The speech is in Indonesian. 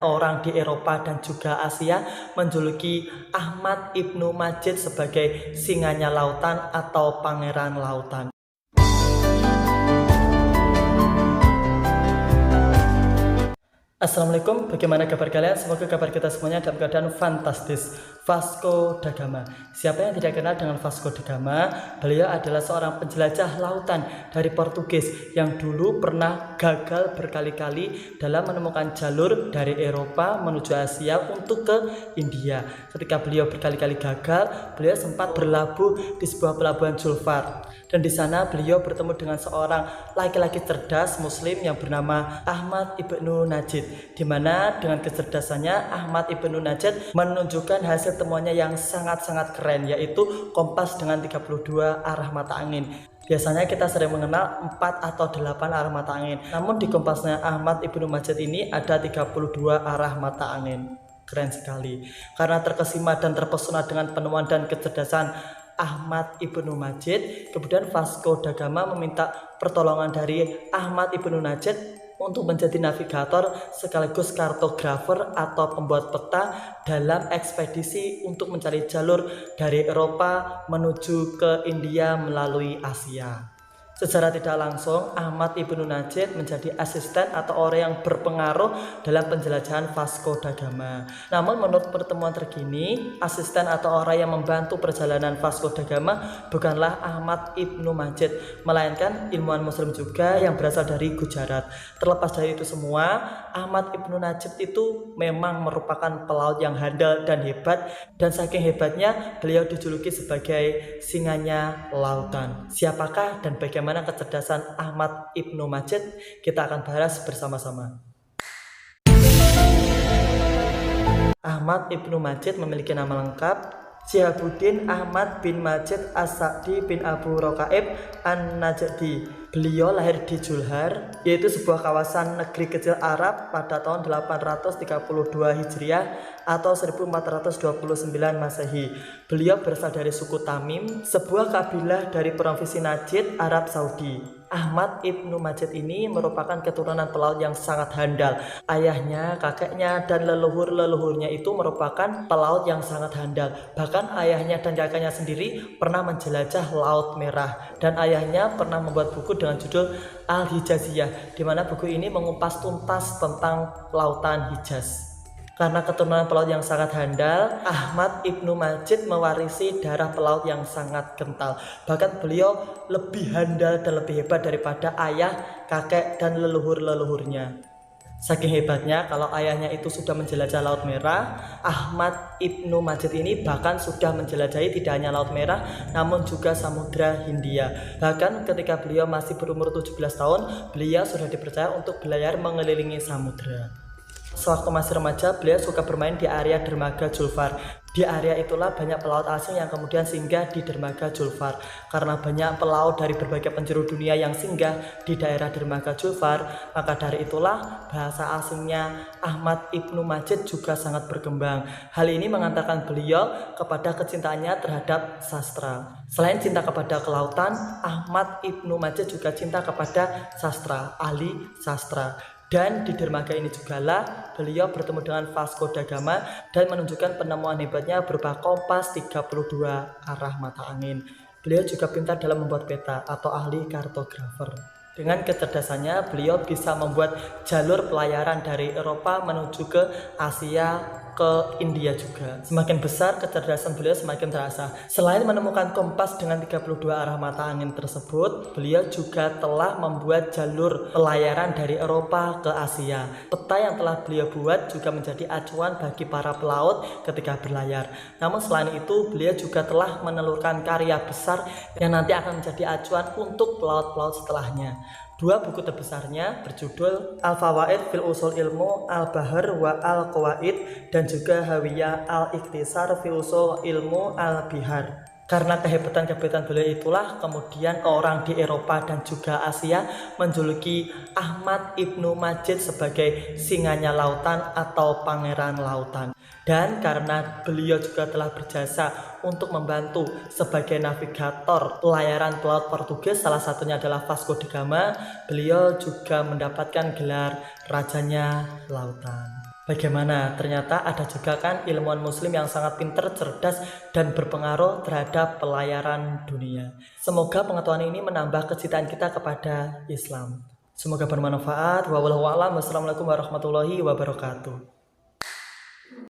Orang di Eropa dan juga Asia menjuluki Ahmad Ibnu Majid sebagai singanya lautan atau pangeran lautan. Assalamualaikum, bagaimana kabar kalian? Semoga kabar kita semuanya dalam keadaan fantastis. Vasco da Gama. Siapa yang tidak kenal dengan Vasco da Gama? Beliau adalah seorang penjelajah lautan dari Portugis yang dulu pernah gagal berkali-kali dalam menemukan jalur dari Eropa menuju Asia untuk ke India. Ketika beliau berkali-kali gagal, beliau sempat berlabuh di sebuah pelabuhan Julfar. Dan di sana beliau bertemu dengan seorang laki-laki cerdas muslim yang bernama Ahmad Ibnu Najid, di mana dengan kecerdasannya Ahmad Ibnu Najid menunjukkan hasil temuannya yang sangat-sangat keren, yaitu kompas dengan 32 arah mata angin. Biasanya kita sering mengenal 4 atau 8 arah mata angin, namun di kompasnya Ahmad Ibnu Najid ini ada 32 arah mata angin. Keren sekali. Karena terkesima dan terpesona dengan penemuan dan kecerdasan Ahmad Ibnu Najid, kemudian Vasco da Gama meminta pertolongan dari Ahmad Ibnu Najid untuk menjadi navigator sekaligus kartografer atau pembuat peta dalam ekspedisi untuk mencari jalur dari Eropa menuju ke India melalui Asia. Secara tidak langsung, Ahmad Ibnu Najid menjadi asisten atau orang yang berpengaruh dalam penjelajahan Vasco da Gama. Namun menurut pertemuan terkini, asisten atau orang yang membantu perjalanan Vasco da Gama bukanlah Ahmad Ibnu Najid, melainkan ilmuwan muslim juga yang berasal dari Gujarat. Terlepas dari itu semua, Ahmad Ibnu Najid itu memang merupakan pelaut yang handal dan hebat, dan saking hebatnya beliau dijuluki sebagai singanya lautan. Siapakah dan bagaimana kecerdasan Ahmad Ibnu Najid? Kita akan bahas bersama-sama. Ahmad Ibnu Najid memiliki nama lengkap Syihabuddin Ahmad bin Majid As-Sa'di bin Abu Rokaib An-Najdi. Beliau lahir di Julhar, yaitu sebuah kawasan negeri kecil Arab pada tahun 832 Hijriah atau 1429 Masehi. Beliau berasal dari suku Tamim, sebuah kabilah dari provinsi Najd, Arab Saudi. Ahmad Ibnu Najid ini merupakan keturunan pelaut yang sangat handal. Ayahnya, kakeknya, dan leluhur-leluhurnya itu merupakan pelaut yang sangat handal. Bahkan ayahnya dan kakeknya sendiri pernah menjelajah Laut Merah, dan ayahnya pernah membuat buku dengan judul Al-Hijaziyah, di mana buku ini mengupas tuntas tentang lautan Hijaz. Karena keturunan pelaut yang sangat handal, Ahmad Ibnu Najid mewarisi darah pelaut yang sangat kental. Bahkan beliau lebih handal dan lebih hebat daripada ayah, kakek, dan leluhur-leluhurnya. Saking hebatnya, kalau ayahnya itu sudah menjelajah Laut Merah, Ahmad Ibnu Najid ini bahkan sudah menjelajahi tidak hanya Laut Merah, namun juga Samudra Hindia. Bahkan ketika beliau masih berumur 17 tahun, beliau sudah dipercaya untuk berlayar mengelilingi samudra. Sewaktu masih remaja, beliau suka bermain di area dermaga Julfar. Di area itulah banyak pelaut asing yang kemudian singgah di dermaga Julfar. Karena banyak pelaut dari berbagai penjuru dunia yang singgah di daerah dermaga Julfar, maka dari itulah bahasa asingnya Ahmad Ibnu Najid juga sangat berkembang. Hal ini mengantarkan beliau kepada kecintaannya terhadap sastra. Selain cinta kepada kelautan, Ahmad Ibnu Najid juga cinta kepada sastra, ahli sastra. Dan di dermaga ini jugalah beliau bertemu dengan Vasco da Gama dan menunjukkan penemuan hebatnya berupa kompas 32 arah mata angin. Beliau juga pintar dalam membuat peta atau ahli kartografer. Dengan kecerdasannya, beliau bisa membuat jalur pelayaran dari Eropa menuju ke Asia, ke India juga. Semakin besar kecerdasan beliau semakin terasa. Selain menemukan kompas dengan 32 arah mata angin tersebut, beliau juga telah membuat jalur pelayaran dari Eropa ke Asia. Peta yang telah beliau buat juga menjadi acuan bagi para pelaut ketika berlayar. Namun selain itu, beliau juga telah menelurkan karya besar yang nanti akan menjadi acuan untuk pelaut-pelaut setelahnya. Dua buku terbesarnya berjudul Al-Fawaid fil Usul Ilmu Al-Bahr wa Al-Qawaid dan juga Hawiyah Al-Ikhtisar fil Usul Ilmu Al-Bihar. Karena kehebatan-kehebatan beliau itulah kemudian orang di Eropa dan juga Asia menjuluki Ahmad Ibnu Najid sebagai singanya lautan atau pangeran lautan. Dan karena beliau juga telah berjasa untuk membantu sebagai navigator pelayaran pelaut Portugis, salah satunya adalah Vasco da Gama, beliau juga mendapatkan gelar Rajanya Lautan. Bagaimana? Ternyata ada juga kan ilmuwan muslim yang sangat pintar, cerdas, dan berpengaruh terhadap pelayaran dunia. Semoga pengetahuan ini menambah kecintaan kita kepada Islam. Semoga bermanfaat. Wallahu a'lam. Wassalamualaikum warahmatullahi wabarakatuh.